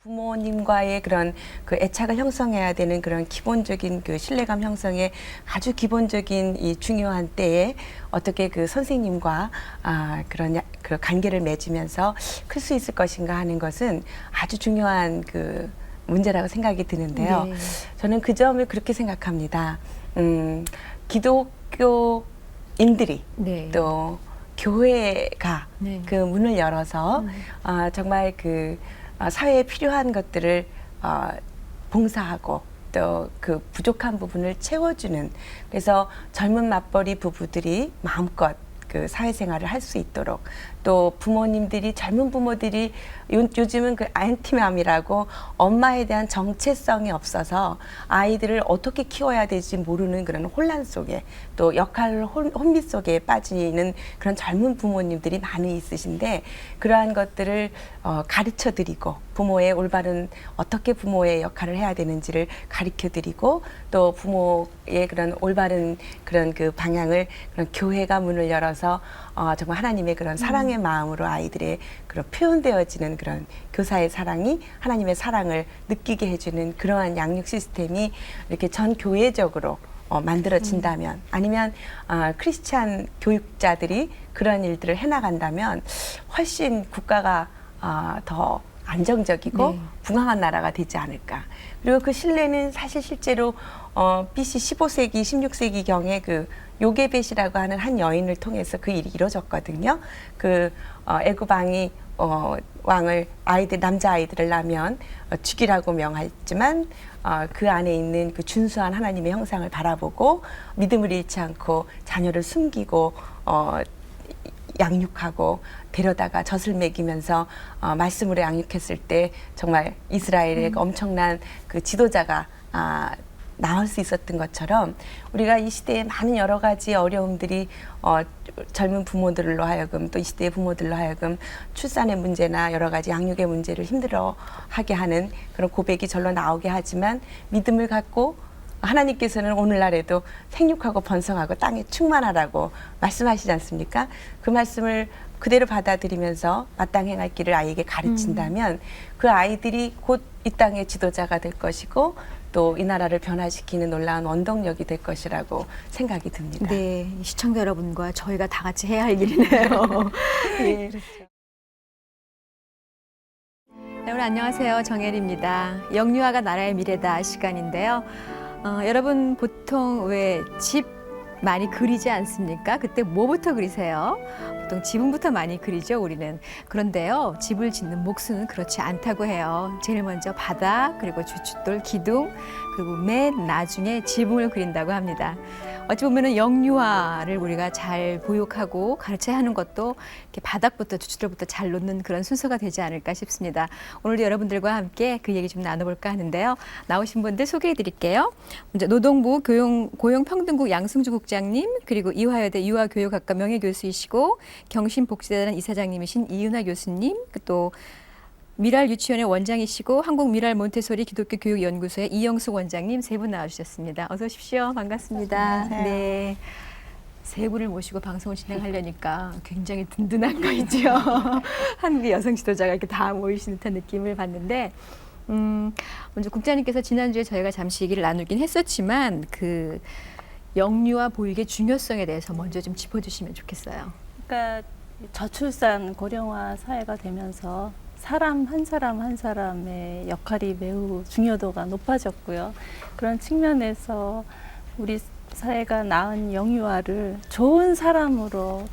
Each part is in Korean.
부모님과의 그런 그 애착을 형성해야 되는 그런 기본적인 그 신뢰감 형성에 아주 기본적인 이 중요한 때에 어떻게 그 선생님과 그런 그 관계를 맺으면서 클 수 있을 것인가 하는 것은 아주 중요한 그 문제라고 생각이 드는데요. 네. 저는 그 점을 그렇게 생각합니다. 기독교인들이 네. 또 교회가 네. 그 문을 열어서 정말 그 사회에 필요한 것들을 봉사하고 또 그 부족한 부분을 채워주는, 그래서 젊은 맞벌이 부부들이 마음껏 그 사회생활을 할 수 있도록, 또 부모님들이 젊은 부모들이 요즘은 그 안티맘이라고 엄마에 대한 정체성이 없어서 아이들을 어떻게 키워야 될지 모르는 그런 혼란 속에, 또 역할 혼미 속에 빠지는 그런 젊은 부모님들이 많이 있으신데, 그러한 것들을 가르쳐 드리고 부모의 올바른 어떻게 부모의 역할을 해야 되는지를 가르쳐 드리고, 또 부모의 그런 올바른 그런 그 방향을 그런 교회가 문을 열어서 정말 하나님의 그런 사랑의 마음으로 아이들의 그런 표현되어지는 그런 교사의 사랑이 하나님의 사랑을 느끼게 해주는 그러한 양육 시스템이 이렇게 전 교회적으로 만들어진다면, 아니면 크리스찬 교육자들이 그런 일들을 해나간다면 훨씬 국가가 더 안정적이고 네. 풍성한 나라가 되지 않을까. 그리고 그 신뢰는 사실 실제로 BC 15세기, 16세기 경에 그 요게벳이라고 하는 한 여인을 통해서 그 일이 이루어졌거든요. 그 애굽 왕이 왕을 남자 아이들을 낳으면 죽이라고 명했지만 그 안에 있는 그 준수한 하나님의 형상을 바라보고 믿음을 잃지 않고 자녀를 숨기고 양육하고 데려다가 젖을 먹이면서 말씀으로 양육했을 때 정말 이스라엘의 엄청난 그 지도자가 나올 수 있었던 것처럼, 우리가 이 시대에 많은 여러 가지 어려움들이 젊은 부모들로 하여금, 또 이 시대의 부모들로 하여금 출산의 문제나 여러 가지 양육의 문제를 힘들어하게 하는 그런 고백이 절로 나오게 하지만, 믿음을 갖고 하나님께서는 오늘날에도 생육하고 번성하고 땅에 충만하라고 말씀하시지 않습니까? 그 말씀을 그대로 받아들이면서 마땅 행할 길을 아이에게 가르친다면 그 아이들이 곧 이 땅의 지도자가 될 것이고, 또 이 나라를 변화시키는 놀라운 원동력이 될 것이라고 생각이 듭니다. 네, 시청자 여러분과 저희가 다 같이 해야 할 일이네요. 네. 여러분 안녕하세요. 정혜리입니다. 영유아가 나라의 미래다 시간인데요. 여러분 보통 왜 집 많이 그리지 않습니까? 그때 뭐부터 그리세요? 보통 지붕부터 많이 그리죠, 우리는. 그런데요, 집을 짓는 목수는 그렇지 않다고 해요. 제일 먼저 바닥, 그리고 주춧돌, 기둥, 그리고 맨 나중에 지붕을 그린다고 합니다. 어찌 보면은 영유아를 우리가 잘 보육하고 가르쳐야 하는 것도 이렇게 바닥부터 주춧돌부터 잘 놓는 그런 순서가 되지 않을까 싶습니다. 오늘도 여러분들과 함께 그 얘기 좀 나눠볼까 하는데요. 나오신 분들 소개해 드릴게요. 먼저 노동부 고용평등국 양승주 국장님, 그리고 이화여대 유아교육학과 명예교수이시고 경신복지재단 이사장님이신 이윤아 교수님, 또 미랄 유치원의 원장이시고 한국 미랄 몬테소리 기독교 교육연구소의 이영숙 원장님 세 분 나와주셨습니다. 어서 오십시오. 반갑습니다. 안녕하세요. 네. 세 분을 모시고 방송을 진행하려니까 굉장히 든든한 거 있죠. 한국의 여성 지도자가 이렇게 다 모이신 듯한 느낌을 받는데, 먼저 국장님께서 지난주에 저희가 잠시 얘기를 나누긴 했었지만 그 영유아 보육의 중요성에 대해서 먼저 좀 짚어주시면 좋겠어요. 그러니까 저출산 고령화 사회가 되면서 사람 한 사람의 역할이 매우 중요도가 높아졌고요. 그런 측면에서 우리 사회가 낳은 영유아를 좋은 사람으로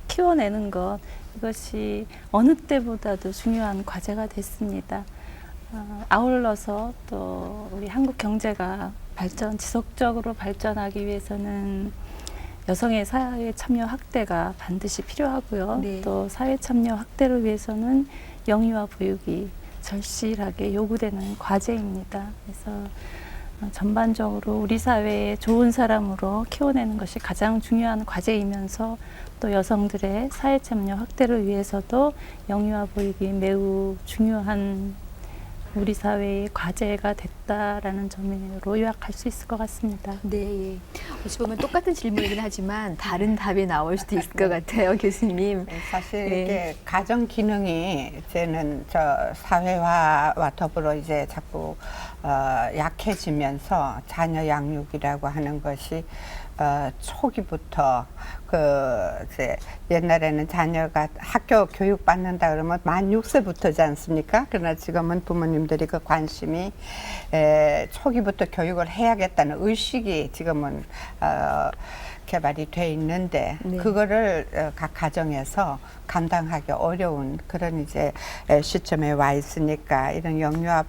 키워내는 것, 이것이 어느 때보다도 중요한 과제가 됐습니다. 아울러서 또 우리 한국 경제가 지속적으로 발전하기 위해서는 여성의 사회 참여 확대가 반드시 필요하고요. 네. 또 사회 참여 확대를 위해서는 영유아 보육이 절실하게 요구되는 과제입니다. 그래서 전반적으로 우리 사회에 좋은 사람으로 키워내는 것이 가장 중요한 과제이면서, 또 여성들의 사회 참여 확대를 위해서도 영유아 보육이 매우 중요한 우리 사회의 과제가 됐다라는 점으로 요약할 수 있을 것 같습니다. 네. 어찌 보면 똑같은 질문이긴 하지만 다른 답이 나올 수도 있을 것 같아요, 교수님. 사실 네. 이게 가정 기능이 이제는 저 사회화와 더불어 이제 자꾸 약해지면서 자녀 양육이라고 하는 것이 초기부터 이제 옛날에는 자녀가 학교 교육 받는다 그러면 만 6세부터지 않습니까? 그러나 지금은 부모님들이 그 관심이 초기부터 교육을 해야겠다는 의식이 지금은 개발이 돼 있는데 네. 그거를 각 가정에서 감당하기 어려운 그런 이제 시점에 와 있으니까 이런 영유아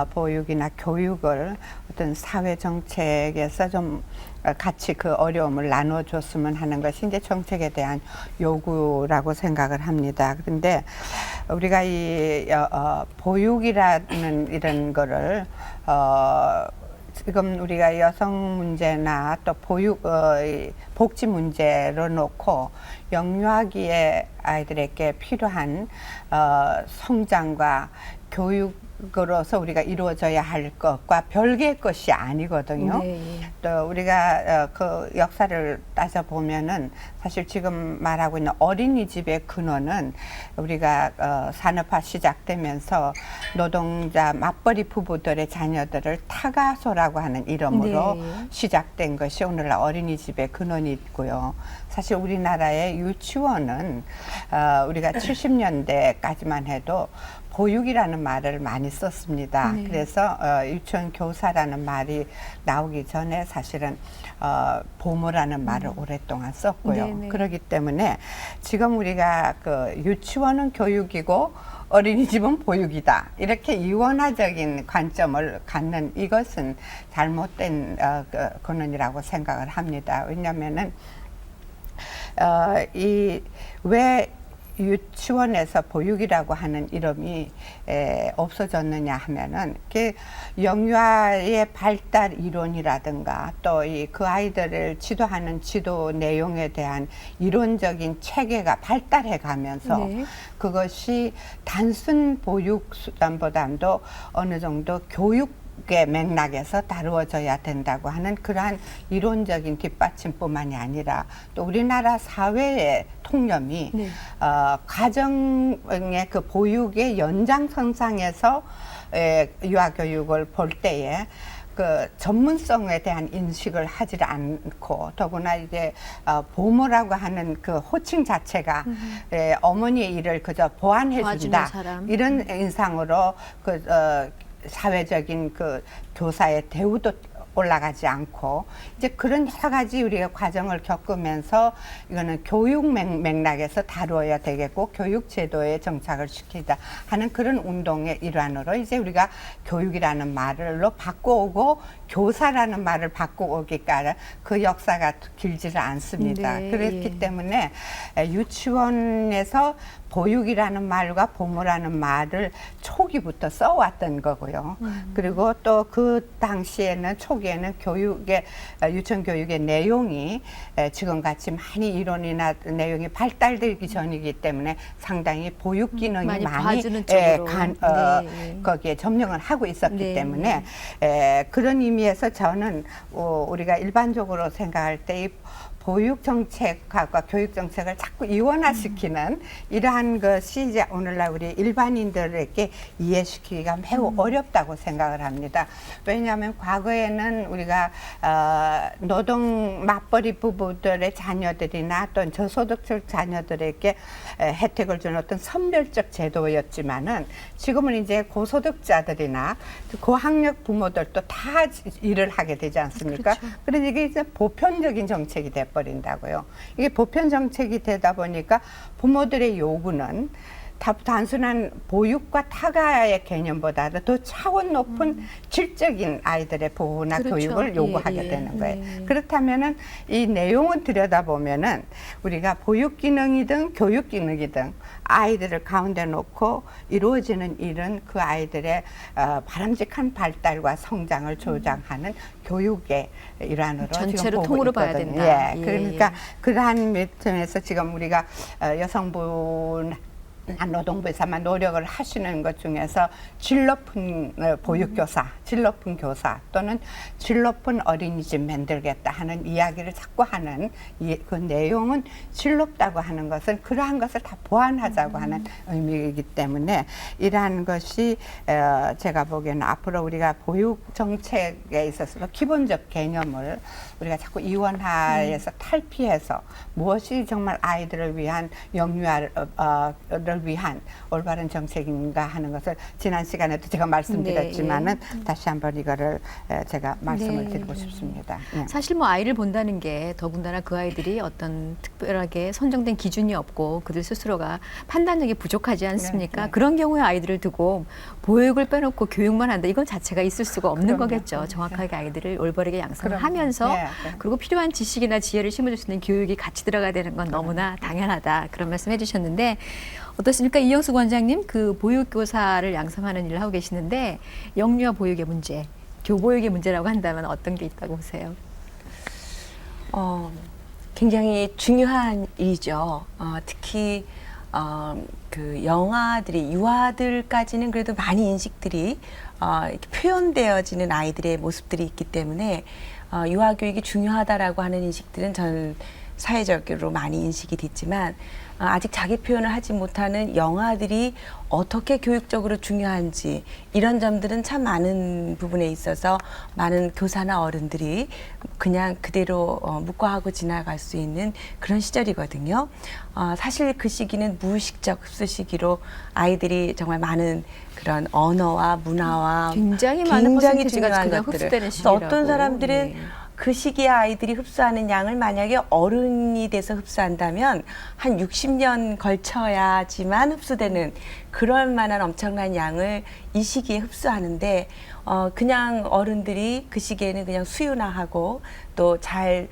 보육이나 교육을 어떤 사회 정책에서 좀 같이 그 어려움을 나눠줬으면 하는 것이 이제 정책에 대한 요구라고 생각을 합니다. 그런데 우리가 이 보육이라는 이런 거를 지금 우리가 여성 문제나 또 복지 문제로 놓고 영유아기의 아이들에게 필요한 성장과 교육으로서 우리가 이루어져야 할 것과 별개의 것이 아니거든요. 네. 또 우리가 그 역사를 따져보면은 사실 지금 말하고 있는 어린이집의 근원은 우리가 산업화 시작되면서 노동자 맞벌이 부부들의 자녀들을 타가소라고 하는 이름으로 네. 시작된 것이 오늘날 어린이집의 근원이 있고요. 사실 우리나라의 유치원은 우리가 70년대까지만 해도 보육이라는 말을 많이 썼습니다. 네. 그래서 유치원 교사라는 말이 나오기 전에 사실은 보모라는 말을 오랫동안 썼고요. 네네. 그렇기 때문에 지금 우리가 그 유치원은 교육이고 어린이집은 보육이다. 이렇게 이원화적인 관점을 갖는 이것은 잘못된 근원이라고 생각을 합니다. 왜냐하면은 왜 유치원에서 보육이라고 하는 이름이 없어졌느냐 하면은 영유아의 발달 이론이라든가 또 그 아이들을 지도하는 지도 내용에 대한 이론적인 체계가 발달해 가면서 네. 그것이 단순 보육 수단보다도 어느 정도 교육의 맥락에서 다루어져야 된다고 하는 그러한 이론적인 뒷받침뿐만이 아니라 또 우리나라 사회의 통념이 네. 가정의 그 보육의 연장선상에서 유아교육을 볼 때에 그 전문성에 대한 인식을 하지 않고 더구나 이제 보모라고 하는 그 호칭 자체가 어머니의 일을 그저 보완해 도와주는 준다 사람. 이런 인상으로 그 사회적인 그 교사의 대우도 올라가지 않고 이제 그런 여러 가지 우리가 과정을 겪으면서 이거는 교육 맥락에서 다루어야 되겠고 교육 제도에 정착을 시키자 하는 그런 운동의 일환으로 이제 우리가 교육이라는 말로 바꿔오고 교사라는 말을 바꿔오기까지 그 역사가 길지를 않습니다. 네, 그렇기 예. 때문에 유치원에서 보육이라는 말과 보모라는 말을 초기부터 써왔던 거고요. 그리고 또 그 당시에는 초기에는 유치원 교육의 내용이 지금같이 많이 이론이나 내용이 발달되기 전이기 때문에 상당히 보육 기능이 많이 많이 봐주는 쪽으로. 네. 거기에 점령을 하고 있었기 네. 때문에 그런 의미에서 저는 우리가 일반적으로 생각할 때 이 보육 정책과 교육 정책을 자꾸 이원화시키는 이러한 것이 이제 오늘날 우리 일반인들에게 이해시키기가 매우 어렵다고 생각을 합니다. 왜냐하면 과거에는 우리가 노동 맞벌이 부부들의 자녀들이나 또는 저소득층 자녀들에게 혜택을 주는 어떤 선별적 제도였지만은 지금은 이제 고소득자들이나 고학력 부모들도 다 일을 하게 되지 않습니까? 그렇죠. 그래서 이게 이제 보편적인 정책이 돼버린다고요. 이게 보편 정책이 되다 보니까 부모들의 요구는 단순한 보육과 타가의 개념보다도 더 차원 높은 질적인 아이들의 보호나 그렇죠. 교육을 요구하게 예, 예. 되는 거예요. 네. 그렇다면은 이 내용을 들여다보면은 우리가 보육 기능이든 교육 기능이든 아이들을 가운데 놓고 이루어지는 일은 그 아이들의 바람직한 발달과 성장을 조장하는 교육의 일환으로 전체를 지금 보고 통으로 봐야 있거든요. 된다. 예, 예, 그러니까 그러한 점에서 지금 우리가 여성분 노동부에서만 노력을 하시는 것 중에서 질 높은 보육교사, 질 높은 교사 또는 질 높은 어린이집 만들겠다 하는 이야기를 자꾸 하는 그 내용은 질 높다고 하는 것은 그러한 것을 다 보완하자고 하는 의미이기 때문에 이러한 것이 제가 보기에는 앞으로 우리가 보육 정책에 있어서 기본적 개념을 우리가 자꾸 이원화해서 탈피해서 무엇이 정말 아이들을 위한 영유아를 위한 올바른 정책인가 하는 것을 지난 시간에도 제가 말씀드렸지만은 다시 한번 이거를 제가 말씀을 드리고 싶습니다. 예. 사실 뭐 아이를 본다는 게 더군다나 그 아이들이 어떤 특별하게 선정된 기준이 없고 그들 스스로가 판단력이 부족하지 않습니까? 네, 네. 그런 경우에 아이들을 두고 보육을 빼놓고 교육만 한다. 이건 자체가 있을 수가 없는 그럼요. 거겠죠. 정확하게 아이들을 올바르게 양성을 그럼요. 하면서 네, 네. 그리고 필요한 지식이나 지혜를 심어줄 수 있는 교육이 같이 들어가야 되는 건 너무나 당연하다. 그런 말씀 해주셨는데 어떻습니까? 이영숙 원장님, 그 보육교사를 양성하는 일을 하고 계시는데 영유아 보육의 문제, 교보육의 문제라고 한다면 어떤 게 있다고 보세요? 굉장히 중요한 일이죠. 특히 그 영아들이 유아들까지는 그래도 많이 인식들이 이렇게 표현되어지는 아이들의 모습들이 있기 때문에 유아 교육이 중요하다라고 하는 인식들은 전 사회적으로 많이 인식이 됐지만 아직 자기 표현을 하지 못하는 영아들이 어떻게 교육적으로 중요한지 이런 점들은 참 많은 부분에 있어서 많은 교사나 어른들이 그냥 그대로 묵과하고 지나갈 수 있는 그런 시절이거든요. 사실 그 시기는 무의식적 흡수 시기로 아이들이 정말 많은 그런 언어와 문화와 굉장히 많은 퍼센티지가 중요한 그냥 것들을 흡수되는 그래서 시기라고. 어떤 사람들은 네. 그 시기에 아이들이 흡수하는 양을 만약에 어른이 돼서 흡수한다면 한 60년 걸쳐야지만 흡수되는 그럴 만한 엄청난 양을 이 시기에 흡수하는데 그냥 어른들이 그 시기에는 그냥 수유나 하고 또 잘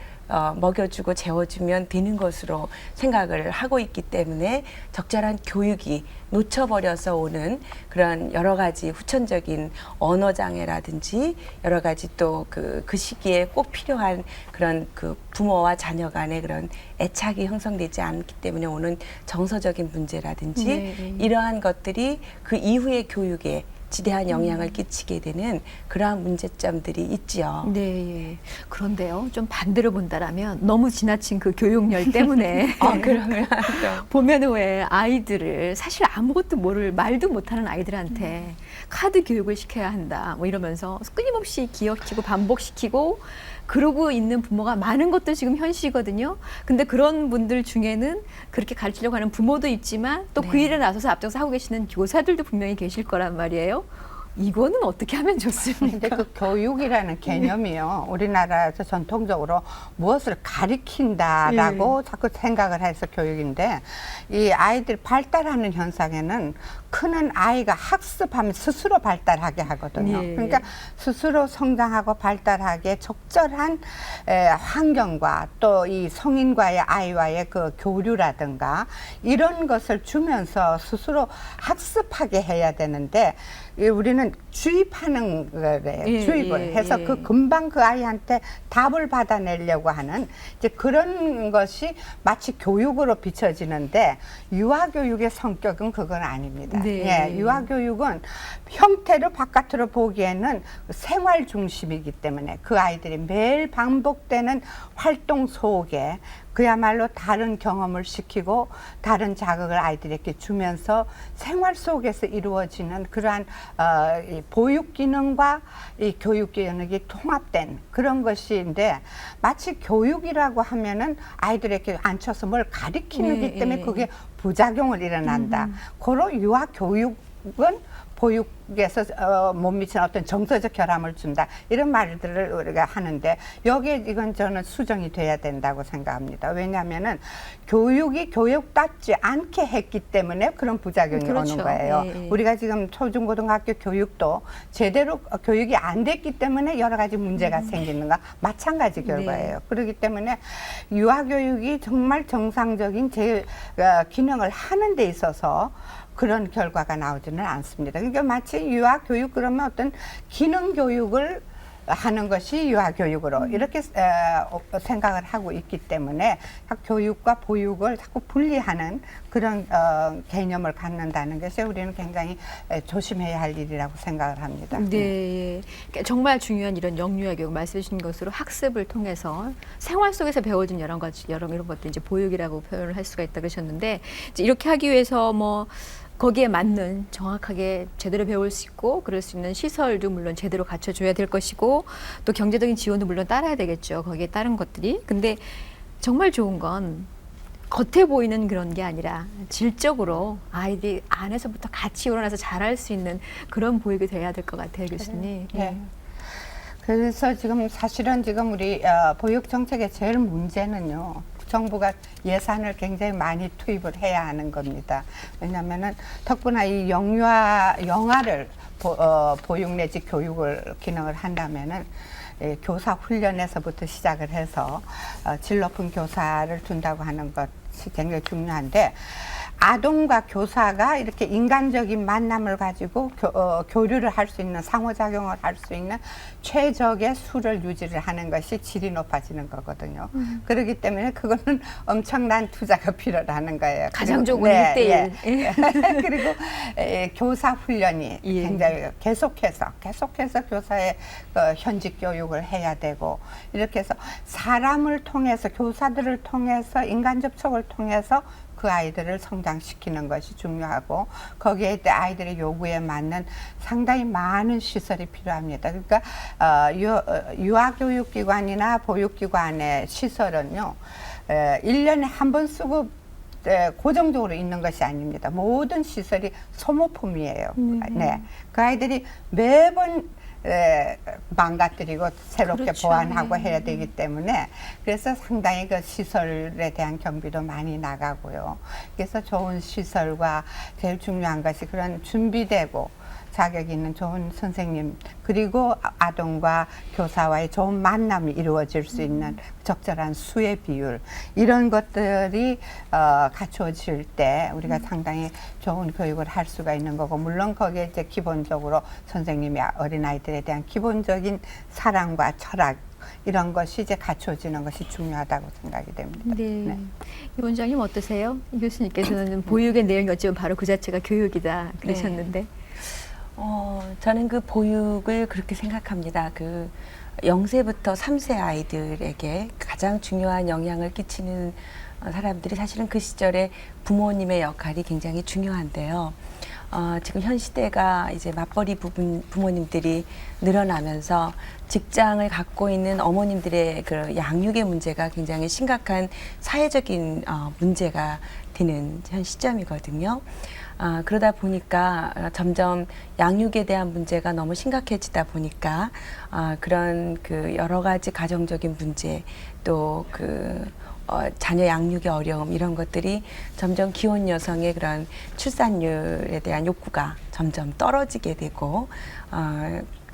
먹여주고 재워주면 되는 것으로 생각을 하고 있기 때문에 적절한 교육이 놓쳐버려서 오는 그런 여러 가지 후천적인 언어장애라든지 여러 가지 또 그 시기에 꼭 필요한 그런 그 부모와 자녀 간의 그런 애착이 형성되지 않기 때문에 오는 정서적인 문제라든지 네. 이러한 것들이 그 이후의 교육에 지대한 영향을 끼치게 되는 그러한 문제점들이 있지요. 네. 그런데요, 좀 반대로 본다라면 너무 지나친 그 교육열 때문에 그러면 보면은 왜 아이들을 사실 아무것도 모를 말도 못하는 아이들한테 카드 교육을 시켜야 한다 뭐 이러면서 끊임없이 기억시키고 반복시키고 그러고 있는 부모가 많은 것도 지금 현실이거든요. 근데 그런 분들 중에는 그렇게 가르치려고 하는 부모도 있지만 또 그 네. 일에 나서서 앞장서 하고 계시는 교사들도 분명히 계실 거란 말이에요. 이거는 어떻게 하면 좋습니까? 근데 그 교육이라는 개념이요. 우리나라에서 전통적으로 무엇을 가리킨다라고 자꾸 생각을 해서 교육인데 이 아이들 발달하는 현상에는 크는 아이가 학습하면 스스로 발달하게 하거든요. 예. 그러니까 스스로 성장하고 발달하게 적절한 환경과 또 이 성인과의 아이와의 그 교류라든가 이런 것을 주면서 스스로 학습하게 해야 되는데 우리는 주입하는 거래요. 예, 주입을 예, 해서 예. 그 금방 그 아이한테 답을 받아내려고 하는 이제 그런 것이 마치 교육으로 비춰지는데 유아교육의 성격은 그건 아닙니다. 네. 예, 유아교육은 형태로 바깥으로 보기에는 생활 중심이기 때문에 그 아이들이 매일 반복되는 활동 속에 그야말로 다른 경험을 시키고 다른 자극을 아이들에게 주면서 생활 속에서 이루어지는 그러한 이 보육 기능과 이 교육 기능이 통합된 그런 것인데 마치 교육이라고 하면은 아이들에게 앉혀서 뭘 가리키는 기 때문에 그게 부작용을 일어난다. 그런 유아 교육은 보육에서 못 미치는 어떤 정서적 결함을 준다. 이런 말들을 우리가 하는데 여기에 이건 저는 수정이 돼야 된다고 생각합니다. 왜냐하면은 교육이 교육답지 않게 했기 때문에 그런 부작용이 그렇죠. 오는 거예요. 예, 예. 우리가 지금 초중고등학교 교육도 제대로 교육이 안 됐기 때문에 여러 가지 문제가 생기는 거 마찬가지 결과예요. 그렇기 때문에 유아교육이 정말 정상적인 기능을 하는 데 있어서 그런 결과가 나오지는 않습니다. 그러니까 마치 유아 교육 그러면 어떤 기능 교육을 하는 것이 유아교육으로 이렇게 생각을 하고 있기 때문에 교육과 보육을 자꾸 분리하는 그런 개념을 갖는다는 것이 우리는 굉장히 조심해야 할 일이라고 생각을 합니다. 네, 그러니까 정말 중요한 이런 영유아 교육 말씀해 주신 것으로 학습을 통해서 생활 속에서 배워진 이런 것들 이제 보육이라고 표현을 할 수가 있다 그러셨는데 이제 이렇게 하기 위해서 뭐 거기에 맞는 정확하게 제대로 배울 수 있고 그럴 수 있는 시설도 물론 제대로 갖춰줘야 될 것이고 또 경제적인 지원도 물론 따라야 되겠죠. 거기에 따른 것들이. 근데 정말 좋은 건 겉에 보이는 그런 게 아니라 질적으로 아이들이 안에서부터 같이 우러나서 잘할 수 있는 그런 보육이 돼야 될 것 같아요, 교수님. 네. 그래서 지금 사실은 지금 우리 보육 정책의 제일 문제는요. 정부가 예산을 굉장히 많이 투입을 해야 하는 겁니다. 왜냐하면은 더구나 이 영아를 보육 내지 교육을 기능을 한다면은 교사 훈련에서부터 시작을 해서 질 높은 교사를 둔다고 하는 것이 굉장히 중요한데 아동과 교사가 이렇게 인간적인 만남을 가지고 교류를 할 수 있는 상호작용을 할 수 있는 최적의 수를 유지를 하는 것이 질이 높아지는 거거든요. 그렇기 때문에 그거는 엄청난 투자가 필요하는 거예요. 가정적으로 1대1. 그리고 교사 훈련이 예. 굉장히 계속해서 교사의 현직 교육을 해야 되고 이렇게 해서 사람을 통해서 교사들을 통해서 인간 접촉을 통해서 그 아이들을 성장시키는 것이 중요하고 거기에 아이들의 요구에 맞는 상당히 많은 시설이 필요합니다. 그러니까 유아교육기관이나 보육기관의 시설은요 1년에 한 번 쓰고 고정적으로 있는 것이 아닙니다. 모든 시설이 소모품이에요. 네, 그 아이들이 매번 망가뜨리고 새롭게 그렇죠. 보완하고 해야 되기 때문에 그래서 상당히 그 시설에 대한 경비도 많이 나가고요. 그래서 좋은 시설과 제일 중요한 것이 그런 준비되고 자격 있는 좋은 선생님 그리고 아동과 교사와의 좋은 만남이 이루어질 수 있는 적절한 수의 비율 이런 것들이 갖추어질 때 우리가 상당히 좋은 교육을 할 수가 있는 거고 물론 거기에 이제 기본적으로 선생님이 어린아이들에 대한 기본적인 사랑과 철학 이런 것이 이제 갖춰지는 것이 중요하다고 생각이 됩니다. 네. 네. 이 원장님 어떠세요? 이 교수님께서는 보육의 내용이 어찌보면 바로 그 자체가 교육이다 그러셨는데. 저는 그 보육을 그렇게 생각합니다. 그 0세부터 3세 아이들에게 가장 중요한 영향을 끼치는 사람들이 사실은 그 시절에 부모님의 역할이 굉장히 중요한데요. 지금 현 시대가 이제 맞벌이 부모님들이 늘어나면서 직장을 갖고 있는 어머님들의 그 양육의 문제가 굉장히 심각한 사회적인 문제가 되는 현 시점이거든요. 그러다 보니까 점점 양육에 대한 문제가 너무 심각해지다 보니까 그런 그 여러 가지 가정적인 문제 또 그 자녀 양육의 어려움 이런 것들이 점점 기혼 여성의 그런 출산율에 대한 욕구가 점점 떨어지게 되고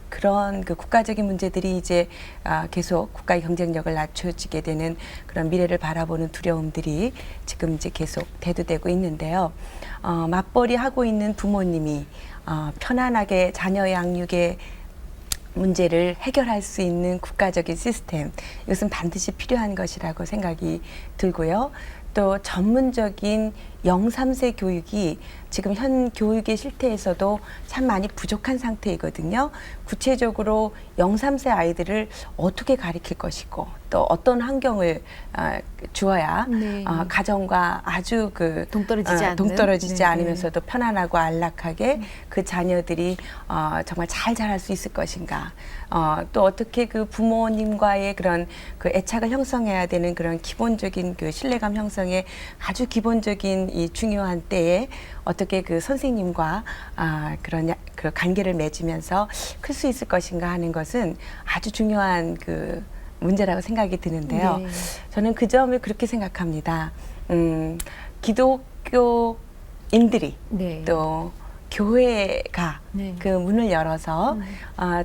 그런 그 국가적인 문제들이 이제 계속 국가의 경쟁력을 낮춰지게 되는 그런 미래를 바라보는 두려움들이 지금 이제 계속 대두되고 있는데요. 맞벌이 하고 있는 부모님이 편안하게 자녀 양육의 문제를 해결할 수 있는 국가적인 시스템 이것은 반드시 필요한 것이라고 생각이 들고요. 또 전문적인 0, 3세 교육이 지금 현 교육의 실태에서도 참 많이 부족한 상태이거든요. 구체적으로 0, 3세 아이들을 어떻게 가르칠 것이고 또 어떤 환경을 주어야 네. 가정과 아주 그 동떨어지지 않는. 않으면서도 편안하고 안락하게 그 자녀들이 정말 잘 자랄 수 있을 것인가. 또 어떻게 그 부모님과의 그런 그 애착을 형성해야 되는 그런 기본적인 그 신뢰감 형성의 아주 기본적인 이 중요한 때에 어떻게 그 선생님과 그런 그 관계를 맺으면서 클 수 있을 것인가 하는 것은 아주 중요한 그 문제라고 생각이 드는데요. 네. 저는 그 점을 그렇게 생각합니다. 기독교인들이 네. 또 교회가 네. 그 문을 열어서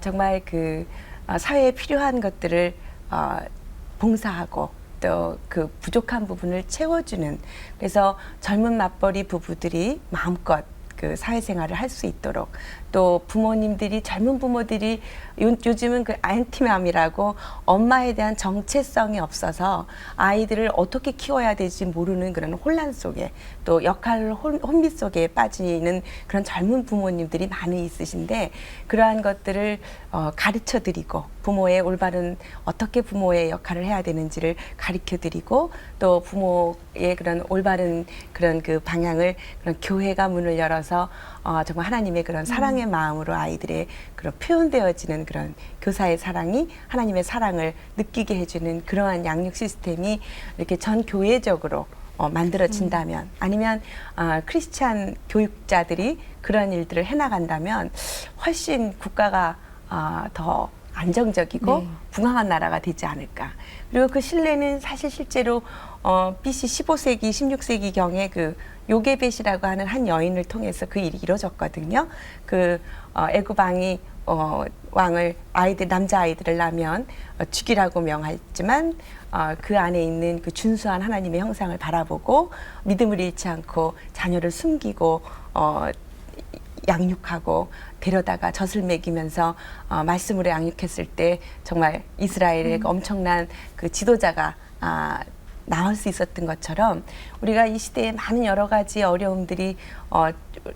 정말 그 사회에 필요한 것들을 봉사하고 또 그 부족한 부분을 채워주는 그래서 젊은 맞벌이 부부들이 마음껏 그 사회생활을 할 수 있도록 또 부모님들이 젊은 부모들이 요즘은 그 안티맘이라고 엄마에 대한 정체성이 없어서 아이들을 어떻게 키워야 될지 모르는 그런 혼란 속에 또 역할 혼미 속에 빠지는 그런 젊은 부모님들이 많이 있으신데 그러한 것들을 가르쳐 드리고 부모의 올바른 어떻게 부모의 역할을 해야 되는지를 가르쳐 드리고 또 부모의 그런 올바른 그런 그 방향을 그런 교회가 문을 열어서 정말 하나님의 그런 사랑의 마음으로 아이들의 그런 표현되어지는 그런 교사의 사랑이 하나님의 사랑을 느끼게 해주는 그러한 양육 시스템이 이렇게 전 교회적으로 만들어진다면 아니면 크리스찬 교육자들이 그런 일들을 해나간다면 훨씬 국가가 더 안정적이고 네. 풍성한 나라가 되지 않을까. 그리고 그 신뢰는 사실 실제로 BC 15세기, 16세기 경에 그 요게벳이라고 하는 한 여인을 통해서 그 일이 이루어졌거든요. 그 애굽 왕이 왕을 남자 아이들을 낳으면 죽이라고 명했지만 그 안에 있는 그 준수한 하나님의 형상을 바라보고 믿음을 잃지 않고 자녀를 숨기고 양육하고 데려다가 젖을 먹이면서 말씀으로 양육했을 때 정말 이스라엘의 그 엄청난 그 지도자가 나올 수 있었던 것처럼 우리가 이 시대에 많은 여러 가지 어려움들이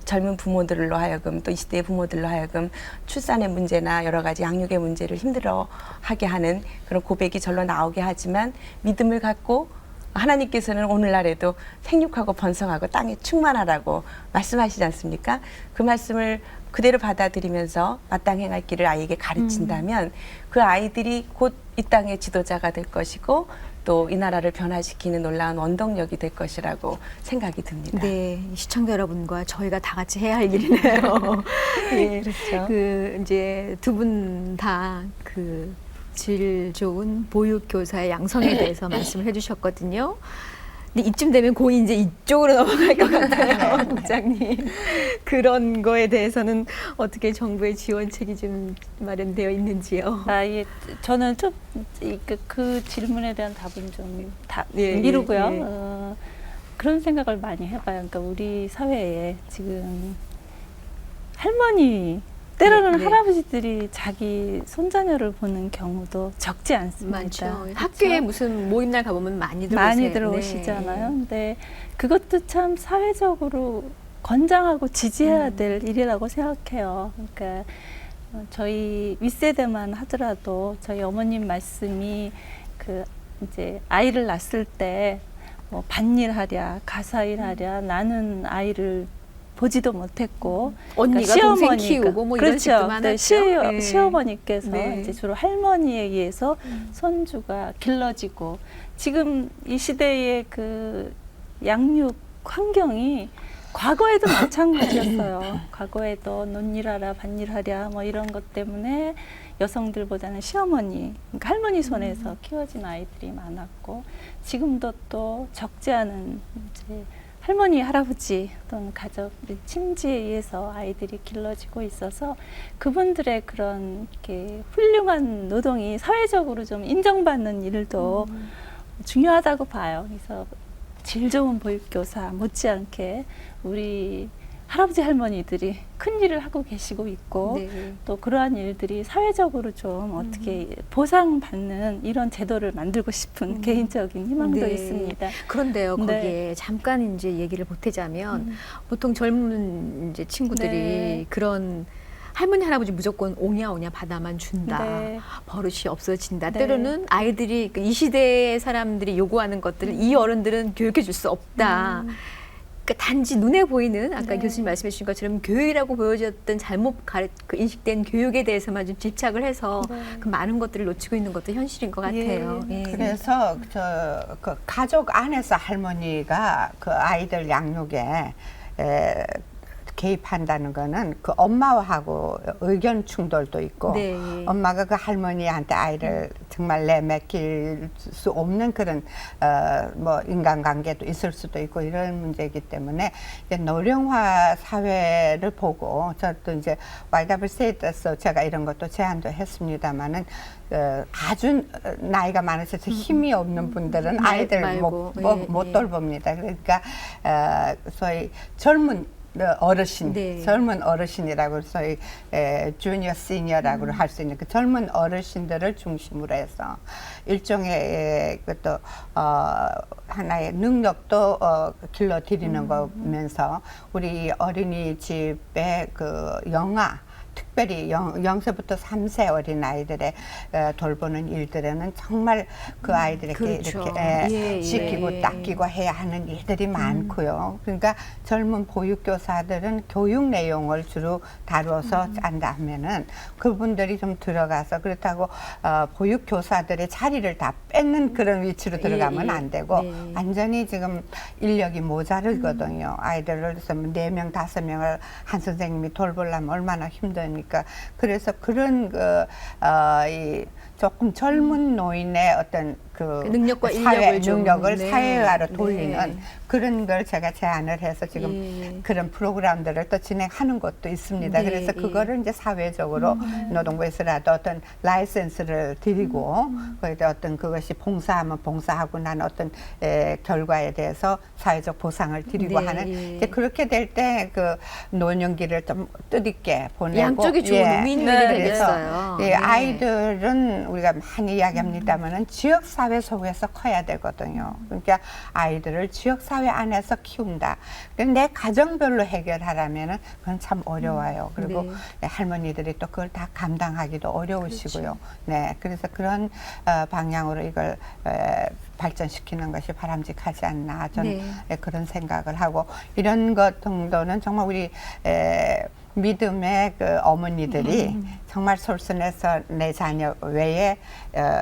젊은 부모들로 하여금 또 이 시대의 부모들로 하여금 출산의 문제나 여러 가지 양육의 문제를 힘들어하게 하는 그런 고백이 절로 나오게 하지만 믿음을 갖고 하나님께서는 오늘날에도 생육하고 번성하고 땅에 충만하라고 말씀하시지 않습니까? 그 말씀을 그대로 받아들이면서 마땅히 행할 길을 아이에게 가르친다면 그 아이들이 곧 이 땅의 지도자가 될 것이고 또 이 나라를 변화시키는 놀라운 원동력이 될 것이라고 생각이 듭니다. 네, 시청자 여러분과 저희가 다 같이 해야 할 일이네요. 예, 그렇죠. 그 이제 두 분 다 그 질 좋은 보육 교사의 양성에 대해서 말씀을 해주셨거든요. 근데 이쯤 되면 거의 이제 이쪽으로 넘어갈 것 같아요, 국장님. 그런 거에 대해서는 어떻게 정부의 지원책이 좀 마련되어 있는지요? 예, 저는 좀 그 질문에 대한 답은 좀 예, 미루고요. 예. 그런 생각을 많이 해봐요. 그러니까 우리 사회에 지금 할머니 때로는 네. 할아버지들이 자기 손자녀를 보는 경우도 적지 않습니다. 많죠. 그렇죠? 학교에 무슨 모임날 가보면 많이들 많이들 오세요. 오시잖아요. 근데 그것도 참 사회적으로 권장하고 지지해야 될 일이라고 생각해요. 그러니까 저희 윗세대만 하더라도 저희 어머님 말씀이 그 이제 아이를 낳았을 때 뭐 밭일하랴 가사일하랴 나는 아이를 보지도 못했고 언니가 동생 키우고 뭐 이런 식도 많았죠. 그렇죠. 네. 시어머니께서 네. 이제 주로 할머니에 의해서 손주가 길러지고 지금 이 시대의 그 양육 환경이 과거에도 마찬가지였어요. 과거에도 논일하라 밭일하랴 뭐 이런 것 때문에 여성들보다는 시어머니, 그러니까 할머니 손에서 키워진 아이들이 많았고 지금도 또 적지 않은 이제 할머니, 할아버지 또는 가족, 친지에 의해서 아이들이 길러지고 있어서 그분들의 그런 이렇게 훌륭한 노동이 사회적으로 좀 인정받는 일도 중요하다고 봐요. 그래서 질 좋은 보육교사 못지않게 우리 할아버지 할머니들이 큰 일을 하고 계시고 있고 네. 또 그러한 일들이 사회적으로 좀 어떻게 보상받는 이런 제도를 만들고 싶은 개인적인 희망도 네. 있습니다. 그런데요, 네. 거기에 잠깐 이제 얘기를 보태자면 보통 젊은 이제 친구들이 네. 그런 할머니 할아버지 무조건 오냐 받아만 준다. 네. 버릇이 없어진다. 네. 때로는 아이들이 이 시대의 사람들이 요구하는 것들을 이 어른들은 교육해 줄 수 없다. 그러니까 단지 눈에 보이는 아까 네. 교수님 말씀해 주신 것처럼 교육이라고 보여졌던 잘못 그 인식된 교육에 대해서만 좀 집착을 해서 네. 그 많은 것들을 놓치고 있는 것도 현실인 것 같아요. 예. 예. 그래서 그 가족 안에서 할머니가 그 아이들 양육에 개입한다는 거는 그 엄마하고 의견 충돌도 있고 네. 엄마가 그 할머니한테 아이를 정말 내맡길 수 없는 그런 뭐 인간관계도 있을 수도 있고 이런 문제이기 때문에 이제 노령화 사회를 보고 저도 이제 YWCA에서 제가 이런 것도 제안도 했습니다마는 아주 나이가 많으셔서 힘이 없는 분들은 아이들 말고. 못 예. 돌봅니다. 그러니까 소위 젊은 어르신, 네. 젊은 어르신이라고 소위 주니어 시니어라고 할 수 있는 그 젊은 어르신들을 중심으로 해서 일종의 그것도 하나의 능력도 길러드리는 거면서 우리 어린이집의 그 영아 특별히 0세부터 3세 어린아이들의 돌보는 일들에는 정말 그 아이들에게 그렇죠. 이렇게 예, 시키고 예. 닦이고 해야 하는 일들이 많고요. 그러니까 젊은 보육교사들은 교육 내용을 주로 다뤄서 짠다 하면은 그분들이 좀 들어가서 그렇다고 보육교사들의 자리를 다 뺏는 그런 위치로 들어가면 예, 안 되고 네. 완전히 지금 인력이 모자르거든요. 아이들을 4명, 5명을 한 선생님이 돌보려면 얼마나 힘드니까. 그래서 그런 이 조금 젊은 노인의 어떤 그 능력과 사회 인력을 좀, 능력을 네. 사회화로 네. 돌리는 그런 걸 제가 제안을 해서 지금 예. 그런 프로그램들을 또 진행하는 것도 있습니다. 네, 그래서 예. 그거를 이제 사회적으로 노동부에서라도 어떤 라이센스를 드리고 거기에 어떤 그것이 봉사하면 봉사하고 난 어떤 결과에 대해서 사회적 보상을 드리고 네, 하는 예. 이제 그렇게 될 때 그 노년기를 좀 뜻있게 보내고 양쪽이 좋은 윈윈이 그래서 되겠어요. 예, 네. 아이들은 우리가 많이 이야기합니다만은 지역 사회 속에서 커야 되거든요. 그러니까 아이들을 지역 사회 안에서 키운다. 근데 내 가정별로 해결하라면은 그건 참 어려워요. 그리고 네. 할머니들이 또 그걸 다 감당하기도 어려우시고요. 네, 그래서 그런 방향으로 이걸 발전시키는 것이 바람직하지 않나 저는 그런 생각을 하고 이런 것 정도는 정말 우리 믿음의 그 어머니들이 정말 솔선해서 내 자녀 외에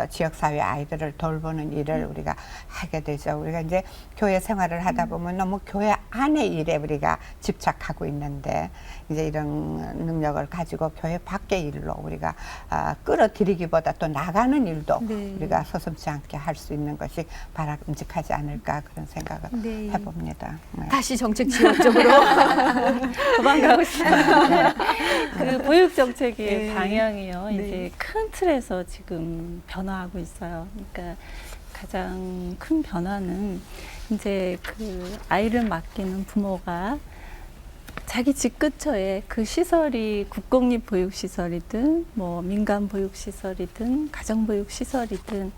지역사회 아이들을 돌보는 일을 우리가 하게 되죠. 우리가 이제 교회 생활을 하다 보면 너무 교회 안의 일에 우리가 집착하고 있는데 이제 이런 능력을 가지고 교회 밖의 일로 우리가 끌어들이기보다 또 나가는 일도 네. 우리가 서슴지 않게 할 수 있는 것이 바람직하지 않을까 그런 생각을 네. 해봅니다. 네. 다시 정책 지원 쪽으로. 도망가고 싶어요. 그 보육 정책의 네. 방향이요. 네. 이제 큰 틀에서 지금 변화하고 있어요. 그러니까 가장 큰 변화는 이제 그 아이를 맡기는 부모가 자기 집 근처에 그 시설이 국공립 보육시설이든 뭐 민간 보육시설이든 가정보육시설이든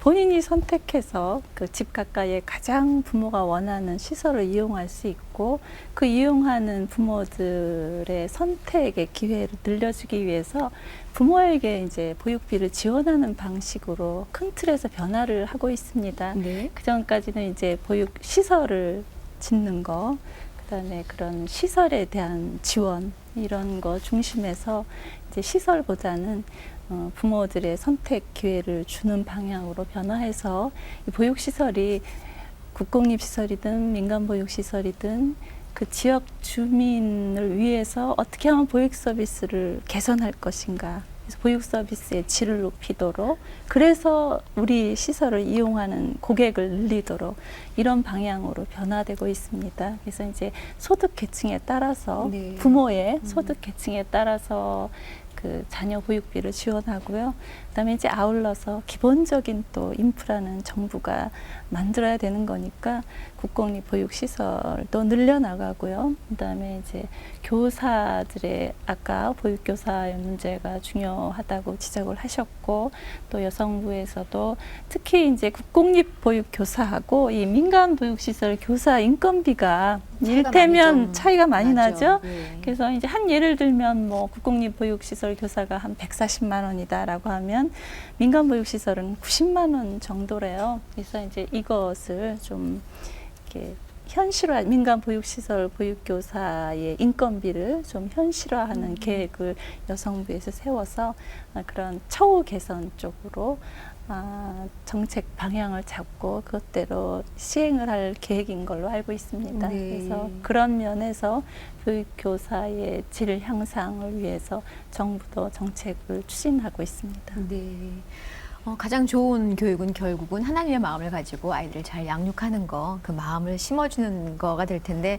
본인이 선택해서 그 집 가까이에 가장 부모가 원하는 시설을 이용할 수 있고 그 이용하는 부모들의 선택의 기회를 늘려주기 위해서 부모에게 이제 보육비를 지원하는 방식으로 큰 틀에서 변화를 하고 있습니다. 네. 그 전까지는 이제 보육 시설을 짓는 거, 그다음에 그런 시설에 대한 지원 이런 거 중심에서 이제 시설보다는 부모들의 선택 기회를 주는 방향으로 변화해서 이 보육시설이 국공립시설이든 민간보육시설이든 그 지역 주민을 위해서 어떻게 하면 보육 서비스를 개선할 것인가. 그래서 보육 서비스의 질을 높이도록 그래서 우리 시설을 이용하는 고객을 늘리도록 이런 방향으로 변화되고 있습니다. 그래서 이제 소득 계층에 따라서 네. 부모의 소득 계층에 따라서 그 자녀 보육비를 지원하고요. 그다음에 이제 아울러서 기본적인 또 인프라는 정부가 만들어야 되는 거니까 국공립 보육 시설도 늘려나가고요. 그다음에 이제 교사들의 아까 보육교사의 문제가 중요하다고 지적을 하셨고 또 여성부에서도 특히 이제 국공립 보육교사하고 이 민간 보육시설 교사 인건비가 이를테면 차이가 많이 나죠. 예. 그래서 이제 한 예를 들면 뭐 국공립 보육시설 교사가 한 140만 원이다라고 하면 민간 보육시설은 90만 원 정도래요. 그래서 이제 이것을 좀 이렇게 현실화, 민간 보육시설 보육교사의 인건비를 좀 현실화하는 계획을 여성부에서 세워서 그런 처우 개선 쪽으로 정책 방향을 잡고 그것대로 시행을 할 계획인 걸로 알고 있습니다. 네. 그래서 그런 면에서 보육교사의 질 향상을 위해서 정부도 정책을 추진하고 있습니다. 네. 가장 좋은 교육은 결국은 하나님의 마음을 가지고 아이들을 잘 양육하는 거, 그 마음을 심어주는 거가 될 텐데,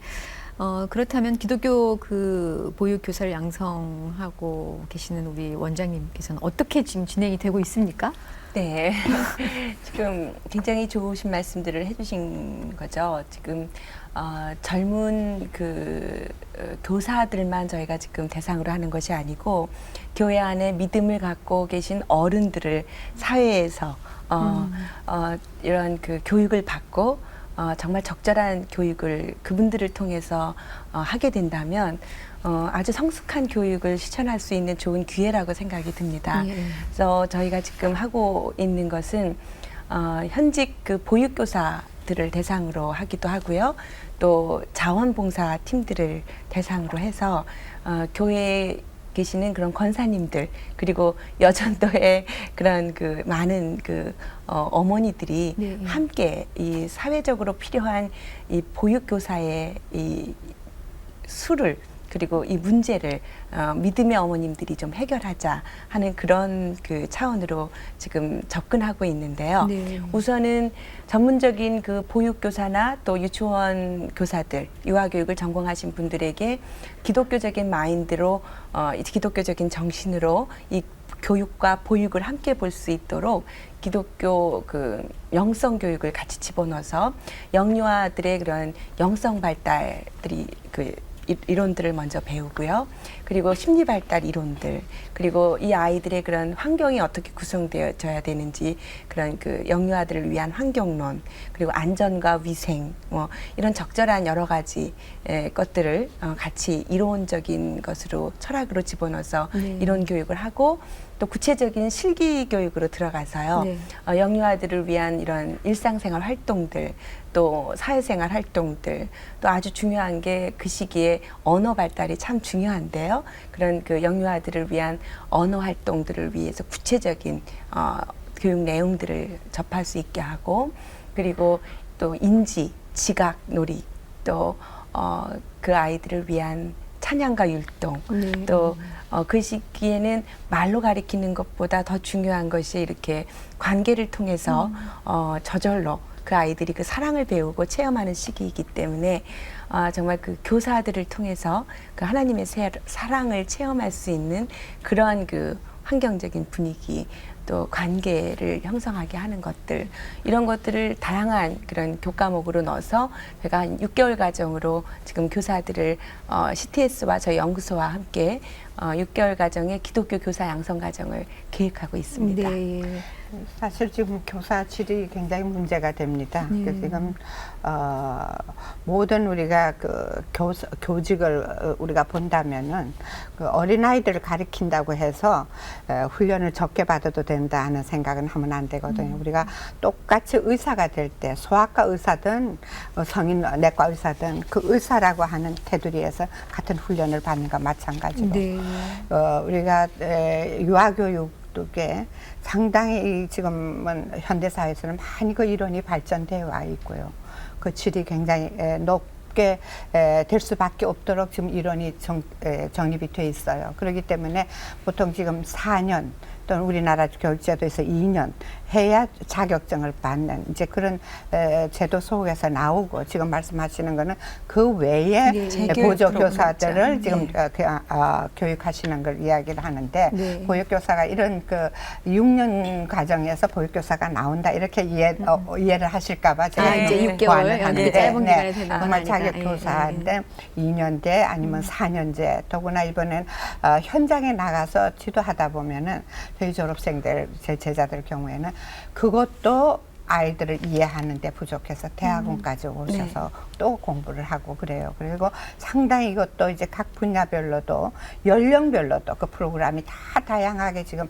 그렇다면 기독교 그 보육 교사를 양성하고 계시는 우리 원장님께서는 어떻게 지금 진행이 되고 있습니까? 네. 지금 굉장히 좋으신 말씀들을 해주신 거죠. 지금 젊은 교사들만 저희가 지금 대상으로 하는 것이 아니고 교회 안에 믿음을 갖고 계신 어른들을 사회에서 이런 교육을 받고 정말 적절한 교육을 그분들을 통해서 하게 된다면 아주 성숙한 교육을 실천할 수 있는 좋은 기회라고 생각이 듭니다. 예. 그래서 저희가 지금 하고 있는 것은 현직 보육교사들을 대상으로 하기도 하고요. 또 자원봉사 팀들을 대상으로 해서 교회에 계시는 그런 권사님들 그리고 여전도의 그런 많은 어머니들이 네. 함께 이 사회적으로 필요한 이 보육교사의 이 수를 그리고 이 문제를 믿음의 어머님들이 좀 해결하자 하는 그런 차원으로 지금 접근하고 있는데요. 네. 우선은 전문적인 보육교사나 또 유치원 교사들, 유아교육을 전공하신 분들에게 기독교적인 마인드로 기독교적인 정신으로 이 교육과 보육을 함께 볼 수 있도록 기독교 영성 교육을 같이 집어넣어서 영유아들의 그런 영성 발달들이 이론들을 먼저 배우고요. 그리고 심리 발달 이론들, 그리고 이 아이들의 그런 환경이 어떻게 구성되어져야 되는지 그런 영유아들을 위한 환경론, 그리고 안전과 위생, 이런 적절한 여러 가지 것들을 같이 이론적인 것으로 철학으로 집어넣어서 네. 이론 교육을 하고 또 구체적인 실기 교육으로 들어가서요. 네. 영유아들을 위한 이런 일상생활 활동들, 또 사회생활 활동들, 또 아주 중요한 게 그 시기에 언어 발달이 참 중요한데요. 그런 영유아들을 위한 언어 활동들을 위해서 구체적인 교육 내용들을 접할 수 있게 하고, 그리고 또 인지, 지각 놀이, 또 그 아이들을 위한 찬양과 율동, 네. 또 그 시기에는 말로 가리키는 것보다 더 중요한 것이 이렇게 관계를 통해서 저절로 그 아이들이 사랑을 배우고 체험하는 시기이기 때문에 정말 교사들을 통해서 하나님의 사랑을 체험할 수 있는 그러한 환경적인 분위기, 또 관계를 형성하게 하는 것들, 이런 것들을 다양한 그런 교과목으로 넣어서 제가 한 6개월 과정으로 지금 교사들을 CTS와 저희 연구소와 함께 6개월 과정의 기독교 교사 양성 과정을 계획하고 있습니다. 네. 사실 지금 교사 질이 굉장히 문제가 됩니다. 그래서 지금 모든 우리가 교직을 우리가 본다면은 어린아이들을 가르친다고 해서 훈련을 적게 받아도 된다 하는 생각은 하면 안 되거든요. 우리가 똑같이 의사가 될 때 소아과 의사든 성인 내과 의사든 그 의사라고 하는 테두리에서 같은 훈련을 받는 것 마찬가지로 네. 우리가 유아교육에 상당히 지금은 현대사회에서는 많이 이론이 발전되어 와 있고요. 그 질이 굉장히 높게 될 수밖에 없도록 지금 이론이 정립이 돼 있어요. 그렇기 때문에 보통 지금 4년 또는 우리나라 교육제도에서 2년 해야 자격증을 받는 이제 그런 제도 속에서 나오고, 지금 말씀하시는 거는 그 외에 네. 보조교사들을 지금 네. 교육하시는 걸 이야기를 하는데, 네. 보육교사가 이런 6년 과정에서 보육교사가 나온다 이렇게 이해를 하실까봐 제가 이제 네. 6개월 보완을 하는데, 짧은 기간에 되는 건 정말 아니까. 자격교사인데 2년제 아니면 4년제, 더구나 이번엔 현장에 나가서 지도하다 보면은 저희 졸업생들, 제 제자들 경우에는 그것도 아이들을 이해하는데 부족해서 대학원까지 오셔서 또 공부를 하고 그래요. 그리고 상당히 이것도 이제 각 분야별로도 연령별로도 그 프로그램이 다 다양하게 지금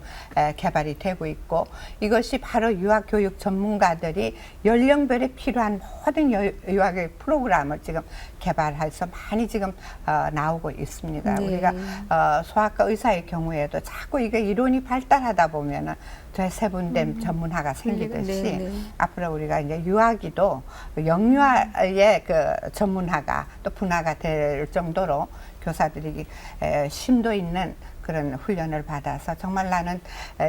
개발이 되고 있고, 이것이 바로 유아교육 전문가들이 연령별에 필요한 모든 유아교육 프로그램을 지금 개발해서 많이 지금 나오고 있습니다. 네. 우리가 소아과 의사의 경우에도 자꾸 이게 이론이 발달하다 보면은 저희 세분된 전문화가 생기듯이 네. 앞으로 우리가 이제 유아기도 영유아의 전문화가 또 분화가 될 정도로 교사들이 심도 있는 그런 훈련을 받아서 정말 나는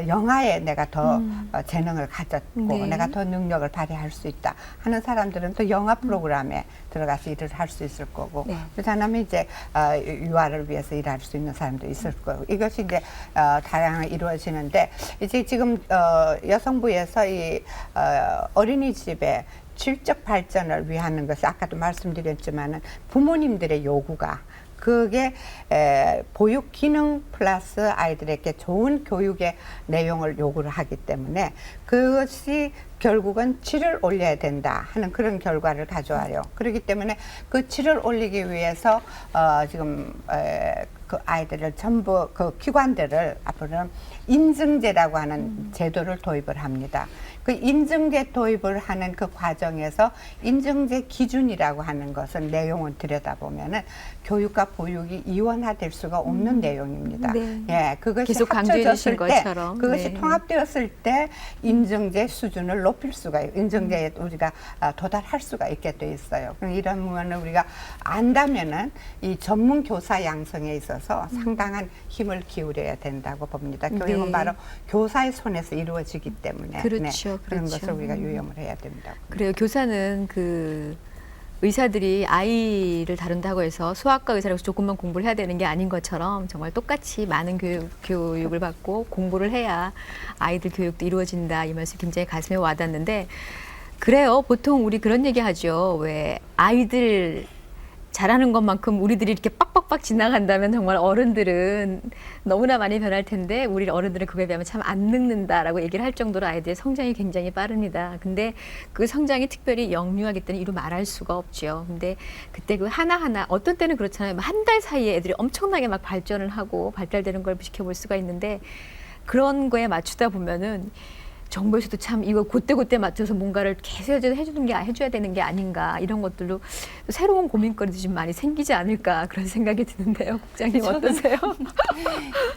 영화에 내가 더 재능을 가졌고 네. 내가 더 능력을 발휘할 수 있다 하는 사람들은 또 영화 프로그램에 들어가서 일을 할 수 있을 거고 네. 그렇다면 이제 유아를 위해서 일할 수 있는 사람도 있을 거고 이것이 이제 다양하게 이루어지는데 이제 지금 여성부에서 이 어린이집에 질적 발전을 위하는 것이 아까도 말씀드렸지만은 부모님들의 요구가 그게 보육 기능 플러스 아이들에게 좋은 교육의 내용을 요구를 하기 때문에 그것이 결국은 질을 올려야 된다 하는 그런 결과를 가져와요. 그렇기 때문에 그 질을 올리기 위해서 지금 그 아이들을 전부 그 기관들을 앞으로는 인증제라고 하는 제도를 도입을 합니다. 그 인증제 도입을 하는 그 과정에서 인증제 기준이라고 하는 것은 내용을 들여다보면은 교육과 보육이 이원화될 수가 없는 내용입니다. 네. 예, 그것이 계속 강조해 주신 합쳐졌을 때, 것처럼. 그것이 네. 통합되었을 때 인증제 수준을 높일 수가 인증제에 우리가 도달할 수가 있게 돼 있어요. 이런 부분을 우리가 안다면은 이 전문 교사 양성에 있어서 상당한 힘을 기울여야 된다고 봅니다. 교육은 네. 바로 교사의 손에서 이루어지기 때문에 그렇죠, 그런 그렇죠. 것을 우리가 유념을 해야 됩니다. 그래요. 교사는 의사들이 아이를 다룬다고 해서 소아과 의사라고 해서 조금만 공부를 해야 되는 게 아닌 것처럼 정말 똑같이 많은 교육을 받고 공부를 해야 아이들 교육도 이루어진다. 이 말씀 굉장히 가슴에 와닿는데 그래요. 보통 우리 그런 얘기 하죠. 왜 아이들 잘하는 것만큼 우리들이 이렇게 빡빡빡 지나간다면 정말 어른들은 너무나 많이 변할 텐데 우리 어른들은 그거에 비하면 참 안 늙는다라고 얘기를 할 정도로 아이들의 성장이 굉장히 빠릅니다. 근데 그 성장이 특별히 영유아기 때는 이루 말할 수가 없죠. 근데 그때 그 하나하나 어떤 때는 그렇잖아요. 한 달 사이에 애들이 엄청나게 막 발전을 하고 발달되는 걸 지켜볼 수가 있는데 그런 거에 맞추다 보면은 정부에서도 참 이거 그때 맞춰서 뭔가를 계속 해줘야 되는 게 아닌가 이런 것들로 새로운 고민거리도 좀 많이 생기지 않을까 그런 생각이 드는데요. 국장님 어떠세요?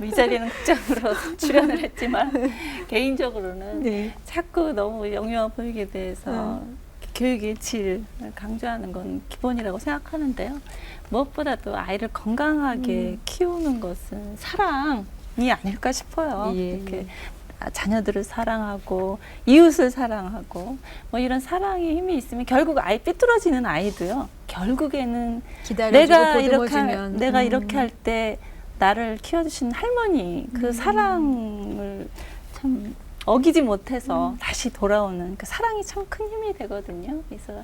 이 자리에는 국장으로 출연을 했지만 개인적으로는 네. 자꾸 너무 영유아 보육에 대해서 교육의 질을 강조하는 건 기본이라고 생각하는데요. 무엇보다도 아이를 건강하게 키우는 것은 사랑이 아닐까 싶어요. 예. 이렇게 자녀들을 사랑하고 이웃을 사랑하고 뭐 이런 사랑의 힘이 있으면 결국 아이 삐뚤어지는 아이도요. 결국에는 기다려주고 내가 이렇게 할 때 나를 키워주신 할머니 그 사랑을 참 어기지 못해서 다시 돌아오는 그 사랑이 참 큰 힘이 되거든요. 그래서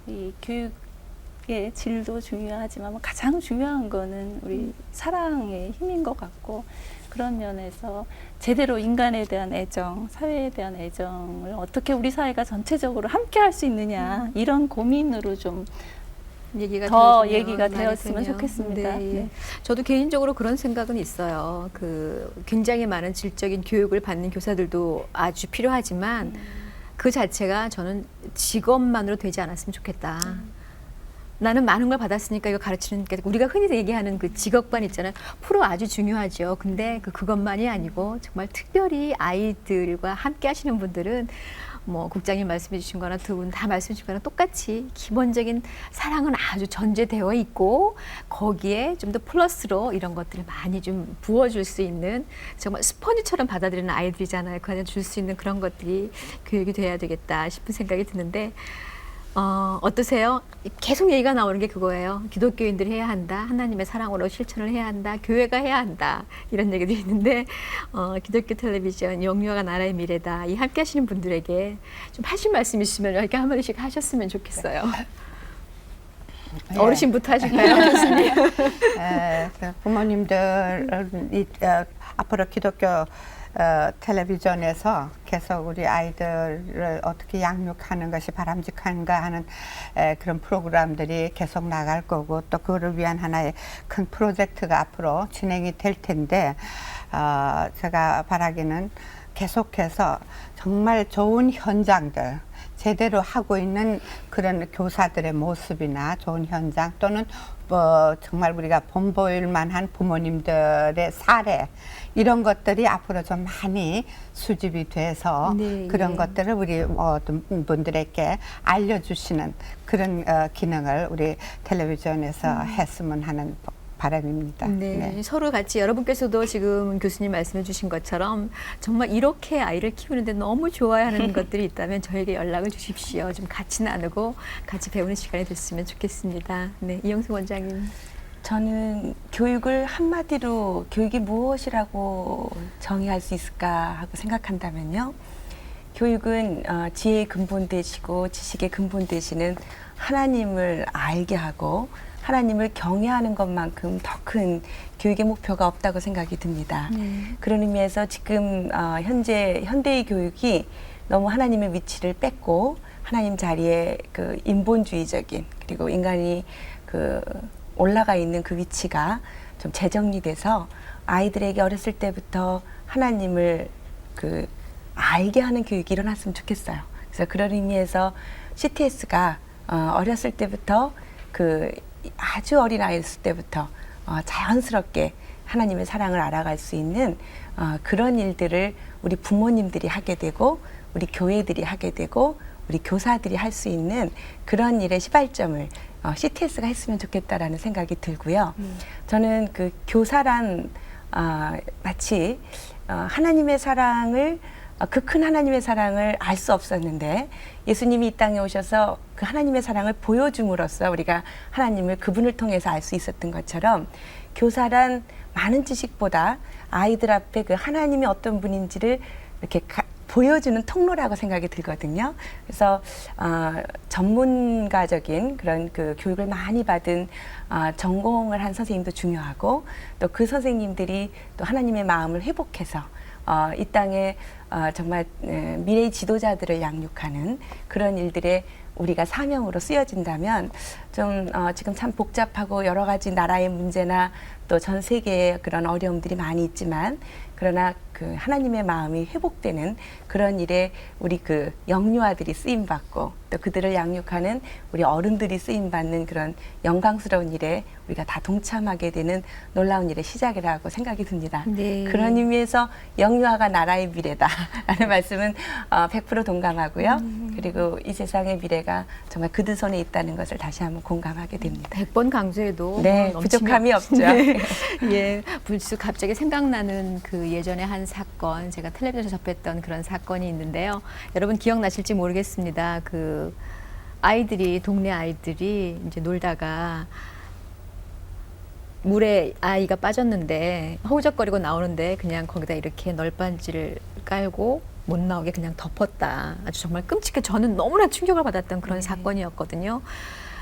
이 교육의 질도 중요하지만 뭐 가장 중요한 거는 우리 사랑의 힘인 것 같고 그런 면에서 제대로 인간에 대한 애정, 사회에 대한 애정을 어떻게 우리 사회가 전체적으로 함께 할 수 있느냐 이런 고민으로 좀 더 얘기가 되었으면 좋겠습니다. 네. 네. 저도 개인적으로 그런 생각은 있어요. 굉장히 많은 질적인 교육을 받는 교사들도 아주 필요하지만 그 자체가 저는 직업만으로 되지 않았으면 좋겠다. 나는 많은 걸 받았으니까 이거 가르치는 게 우리가 흔히 얘기하는 그 직업관 있잖아요. 프로 아주 중요하죠. 근데 그것만이 아니고 정말 특별히 아이들과 함께 하시는 분들은 뭐 국장님 말씀해 주신 거나 두 분 다 말씀해 주신 거나 똑같이 기본적인 사랑은 아주 전제되어 있고 거기에 좀 더 플러스로 이런 것들을 많이 좀 부어줄 수 있는 정말 스펀지처럼 받아들이는 아이들이잖아요. 그 안에 줄 수 있는 그런 것들이 교육이 돼야 되겠다 싶은 생각이 드는데 어떠세요? 계속 얘기가 나오는 게 그거예요. 기독교인들이 해야 한다. 하나님의 사랑으로 실천을 해야 한다. 교회가 해야 한다. 이런 얘기도 있는데 기독교 텔레비전 영유아가 나라의 미래다. 이 함께 하시는 분들에게 좀 하실 말씀 있으면 이렇게 한마디씩 하셨으면 좋겠어요. 예. 어르신부터 하실까요? 부모님들 앞으로 기독교 텔레비전에서 계속 우리 아이들을 어떻게 양육하는 것이 바람직한가 하는 그런 프로그램들이 계속 나갈 거고 또 그거를 위한 하나의 큰 프로젝트가 앞으로 진행이 될 텐데 제가 바라기는 계속해서 정말 좋은 현장들 제대로 하고 있는 그런 교사들의 모습이나 좋은 현장 또는 정말 우리가 본보일 만한 부모님들의 사례 이런 것들이 앞으로 좀 많이 수집이 돼서 네, 그런 예. 것들을 우리 어떤 분들에게 알려주시는 그런 기능을 우리 텔레비전에서 했으면 하는 바람입니다. 네, 서로 같이 여러분께서도 지금 교수님 말씀해 주신 것처럼 정말 이렇게 아이를 키우는데 너무 좋아하는 것들이 있다면 저에게 연락을 주십시오. 좀 같이 나누고 같이 배우는 시간이 됐으면 좋겠습니다. 네, 이영숙 원장님. 저는 교육을 한마디로 교육이 무엇이라고 정의할 수 있을까 하고 생각한다면요. 교육은 지혜의 근본 되시고 지식의 근본 되시는 하나님을 알게 하고 하나님을 경외하는 것만큼 더 큰 교육의 목표가 없다고 생각이 듭니다. 그런 의미에서 지금 현재 현대의 교육이 너무 하나님의 위치를 뺏고 하나님 자리에 그 인본주의적인 그리고 인간이 그 올라가 있는 그 위치가 좀 재정리돼서 아이들에게 어렸을 때부터 하나님을 그 알게 하는 교육이 일어났으면 좋겠어요. 그래서 그런 의미에서 CTS가 어렸을 때부터 그 아주 어린 아이였을 때부터 자연스럽게 하나님의 사랑을 알아갈 수 있는 그런 일들을 우리 부모님들이 하게 되고 우리 교회들이 하게 되고 우리 교사들이 할 수 있는 그런 일의 시발점을 CTS가 했으면 좋겠다라는 생각이 들고요. 저는 그 교사란 마치 하나님의 사랑을 그 큰 하나님의 사랑을 알 수 없었는데 예수님이 이 땅에 오셔서 그 하나님의 사랑을 보여줌으로써 우리가 하나님을 그분을 통해서 알 수 있었던 것처럼 교사란 많은 지식보다 아이들 앞에 그 하나님이 어떤 분인지를 이렇게 보여주는 통로라고 생각이 들거든요. 그래서 전문가적인 그런 그 교육을 많이 받은 전공을 한 선생님도 중요하고 또 그 선생님들이 또 하나님의 마음을 회복해서 이 땅에 정말 미래의 지도자들을 양육하는 그런 일들에 우리가 사명으로 쓰여진다면 좀 지금 참 복잡하고 여러 가지 나라의 문제나 또 전 세계의 그런 어려움들이 많이 있지만 그러나 그 하나님의 마음이 회복되는 그런 일에 우리 그 영유아들이 쓰임받고 또 그들을 양육하는 우리 어른들이 쓰임받는 그런 영광스러운 일에 우리가 다 동참하게 되는 놀라운 일의 시작이라고 생각이 듭니다. 네. 그런 의미에서 영유아가 나라의 미래다라는 말씀은 100% 동감하고요. 그리고 이 세상의 미래가 정말 그들 손에 있다는 것을 다시 한번 공감하게 됩니다. 100번 강조해도 네, 넘치면- 부족함이 없죠. 네. 예, 불쑥 갑자기 생각나는 그 예전에 한 사건, 제가 텔레비전에서 접했던 그런 사건이 있는데요. 여러분 기억나실지 모르겠습니다. 그 아이들이, 동네 아이들이 이제 놀다가 물에 아이가 빠졌는데 허우적거리고 나오는데 그냥 거기다 이렇게 널빤지를 깔고 못 나오게 그냥 덮었다. 아주 정말 끔찍해. 저는 너무나 충격을 받았던 그런 사건이었거든요.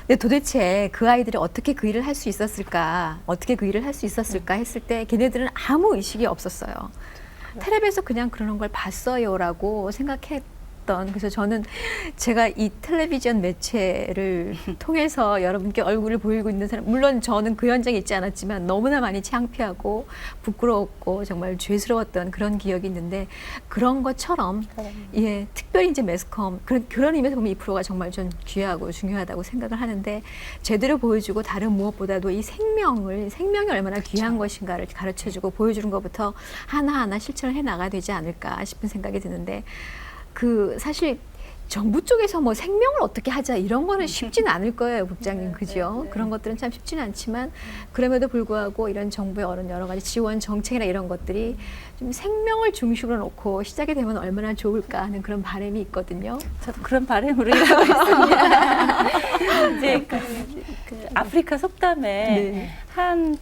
근데 도대체 그 아이들이 어떻게 그 일을 할 수 있었을까? 어떻게 그 일을 할 수 있었을까 했을 때 걔네들은 아무 의식이 없었어요. 텔레비에서 그냥 그러는 걸 봤어요라고 생각했던. 그래서 저는 제가 이 텔레비전 매체를 통해서 여러분께 얼굴을 보이고 있는 사람, 물론 저는 그 현장에 있지 않았지만 너무나 많이 창피하고 부끄러웠고 정말 죄스러웠던 그런 기억이 있는데 그런 것처럼 예, 특별히 이제 매스컴 그런 의미에서 보면 이 프로가 정말 좀 귀하고 중요하다고 생각을 하는데 제대로 보여주고 다른 무엇보다도 이 생명이 얼마나 귀한 것인가를 가르쳐주고 보여주는 것부터 하나하나 실천을 해 나가야 되지 않을까 싶은 생각이 드는데 그 사실 정부 쪽에서 뭐 생명을 어떻게 하자 이런 거는 쉽지는 않을 거예요, 국장님, 그죠? 그런 것들은 참 쉽지는 않지만 그럼에도 불구하고 이런 정부의 여러 가지 지원 정책이나 이런 것들이 좀 생명을 중심으로 놓고 시작이 되면 얼마나 좋을까 하는 그런 바람이 있거든요. 저도 그런 바람으로 일하고 있습니다. 이제 그 아프리카 속담에 네. 한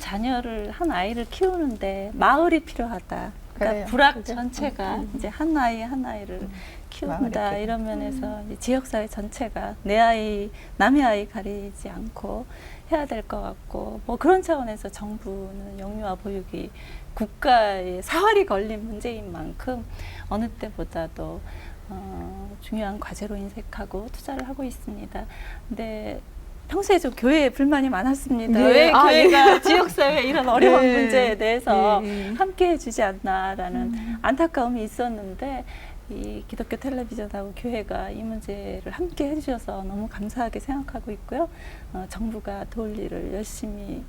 아이를 키우는데 마을이 필요하다. 그러니까 그래요. 부락 전체가 이제 한 아이를 키운다 마을이 이런 면에서 이제 지역사회 전체가 내 아이 남의 아이 가리지 않고 해야 될 것 같고 뭐 그런 차원에서 정부는 영유아 보육이 국가의 사활이 걸린 문제인 만큼 어느 때보다도 중요한 과제로 인색하고 투자를 하고 있습니다. 근데 평소에 좀 교회에 불만이 많았습니다. 네. 왜 아, 교회가 지역사회 이런 어려운 네. 문제에 대해서 네. 함께 해주지 않나라는 안타까움이 있었는데 이 기독교 텔레비전하고 교회가 이 문제를 함께 해주셔서 너무 감사하게 생각하고 있고요. 정부가 도울 일을 열심히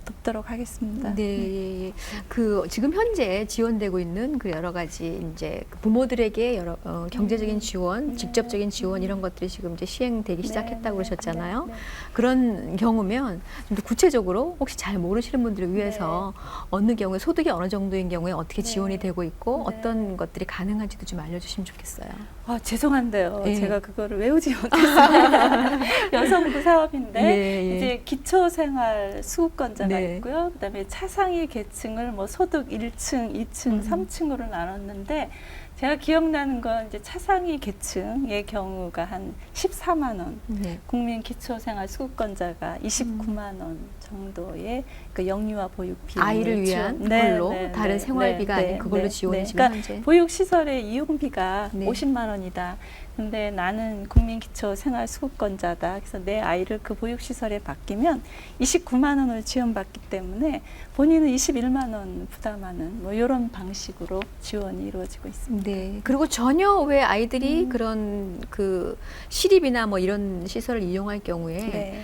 돕도록 하겠습니다. 네, 그 지금 현재 지원되고 있는 그 여러 가지 이제 부모들에게 여러 경제적인 지원, 직접적인 지원 이런 것들이 지금 이제 시행되기 시작했다고 그러셨잖아요. 그런 경우면 좀 더 구체적으로 혹시 잘 모르시는 분들을 위해서 어느 경우에 소득이 어느 정도인 경우에 어떻게 지원이 되고 있고 어떤 것들이 가능한지도 좀 알려주시면 좋겠어요. 아, 죄송한데요. 예. 제가 그거를 외우지 못했습니다. 여성부 사업인데 예, 예. 이제 기초생활 수급권자가 네. 있고요. 그다음에 차상위 계층을 뭐 소득 1층, 2층, 3층으로 나눴는데 제가 기억나는 건 이제 차상위 계층의 경우가 한 14만 원, 네. 국민 기초생활 수급권자가 29만 원 정도의 그 영유아 보육비 아이를 위한 걸로 다른 생활비가 아닌 그걸로 지원이 지금 그러니까 현재. 보육시설의 이용비가 네. 50만 원이다. 근데 나는 국민기초생활수급권자다. 그래서 내 아이를 그 보육시설에 맡기면 29만 원을 지원받기 때문에 본인은 21만 원 부담하는 뭐 이런 방식으로 지원이 이루어지고 있습니다. 네. 그리고 전혀 왜 아이들이 그런 그 시립이나 뭐 이런 시설을 이용할 경우에 네.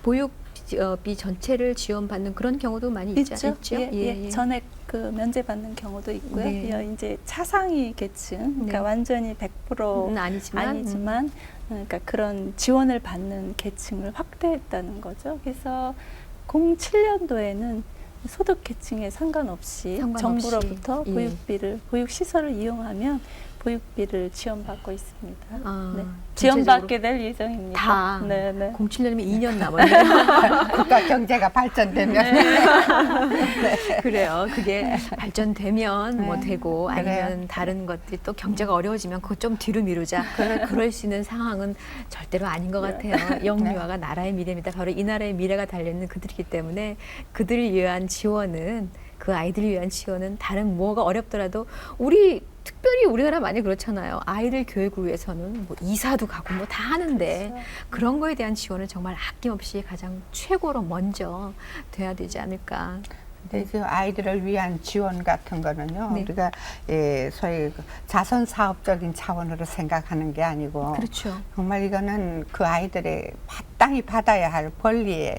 보육비 전체를 지원받는 그런 경우도 많이 있죠. 예, 예. 전액 그 면제받는 경우도 있고요. 네. 이제 차상위 계층, 그러니까 네. 완전히 100% 아니지만 그러니까 그런 지원을 받는 계층을 확대했다는 거죠. 그래서 07년도에는 소득 계층에 상관없이 정부로부터 예. 보육비를 보육시설을 이용하면 보육비를 지원받고 있습니다. 아, 네. 지원받게 될 예정입니다. 다 네, 네. 07년이면 2년 남았네요. 국가 경제가 발전되면 그래요. 그게 발전되면 뭐 네. 되고 아니면 다른 것들이 또 경제가 어려워지면 그거 좀 뒤로 미루자. 그럴 수 있는 상황은 절대로 아닌 것 같아요. 영유아가 나라의 미래입니다. 바로 이 나라의 미래가 달려있는 그들이기 때문에 그들을 위한 지원은 그 아이들을 위한 지원은 다른 뭐가 어렵더라도 특별히 우리나라 많이 그렇잖아요. 아이들 교육을 위해서는 뭐 이사도 가고 뭐 다 하는데 그런 거에 대한 지원은 정말 아낌없이 가장 최고로 먼저 돼야 되지 않을까. 근데 그 아이들을 위한 지원 같은 거는요, 네. 우리가 소위 자선 사업적인 차원으로 생각하는 게 아니고, 그렇죠. 정말 이거는 그 아이들의 마땅히 받아야 할 권리예요.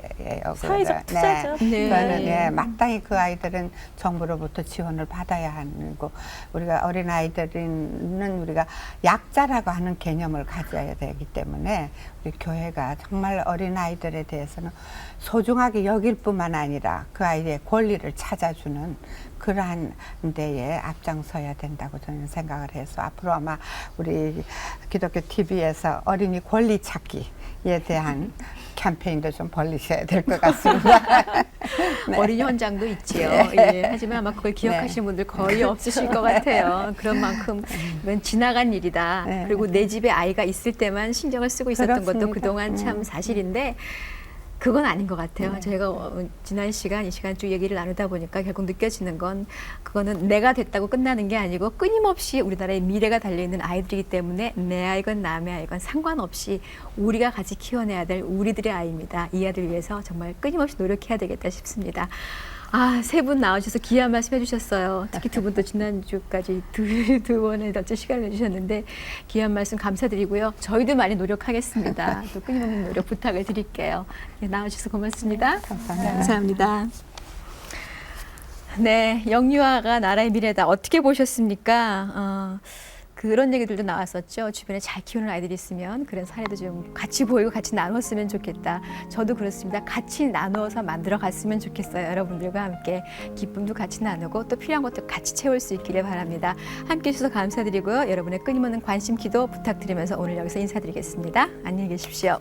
사회적 그거는. 투자죠. 네. 그거는 마땅히 그 아이들은 정부로부터 지원을 받아야 하는 거. 우리가 어린 아이들은 우리가 약자라고 하는 개념을 가져야 되기 때문에 우리 교회가 정말 어린 아이들에 대해서는 소중하게 여길 뿐만 아니라 그 아이의 권리를 찾아주는 그러한 데에 앞장서야 된다고 저는 생각을 해서 앞으로 아마 우리 기독교 TV에서 어린이 권리 찾기에 대한 캠페인도 좀 벌리셔야 될 것 같습니다. 네. 어린 현장도 있지요. 네. 예, 하지만 아마 그걸 기억하시는 분들 거의 없으실 것 같아요. 그런 만큼 이건 지나간 일이다. 네. 그리고 내 집에 아이가 있을 때만 신경을 쓰고 있었던 것도 그렇습니다. 그동안 참 사실인데 그건 아닌 것 같아요. 저희가 지난 시간, 이 시간 쭉 얘기를 나누다 보니까 결국 느껴지는 건 그거는 내가 됐다고 끝나는 게 아니고 끊임없이 우리나라의 미래가 달려있는 아이들이기 때문에 내 아이건 남의 아이건 상관없이 우리가 같이 키워내야 될 우리들의 아이입니다. 이 아이들 위해서 정말 끊임없이 노력해야 되겠다 싶습니다. 아, 세 분 나와주셔서 귀한 말씀 해주셨어요. 특히 두 분도 지난주까지 두 번에 더 시간을 내주셨는데 귀한 말씀 감사드리고요. 저희도 많이 노력하겠습니다. 또 끊임없는 노력 부탁을 드릴게요. 네, 나와주셔서 고맙습니다. 감사합니다. 감사합니다. 네, 영유아가 나라의 미래다. 어떻게 보셨습니까? 그런 얘기들도 나왔었죠. 주변에 잘 키우는 아이들이 있으면 그런 사례도 좀 같이 보이고 같이 나눴으면 좋겠다. 저도 그렇습니다. 같이 나누어서 만들어 갔으면 좋겠어요. 여러분들과 함께 기쁨도 같이 나누고 또 필요한 것도 같이 채울 수 있기를 바랍니다. 함께 해주셔서 감사드리고요. 여러분의 끊임없는 관심 기도 부탁드리면서 오늘 여기서 인사드리겠습니다. 안녕히 계십시오.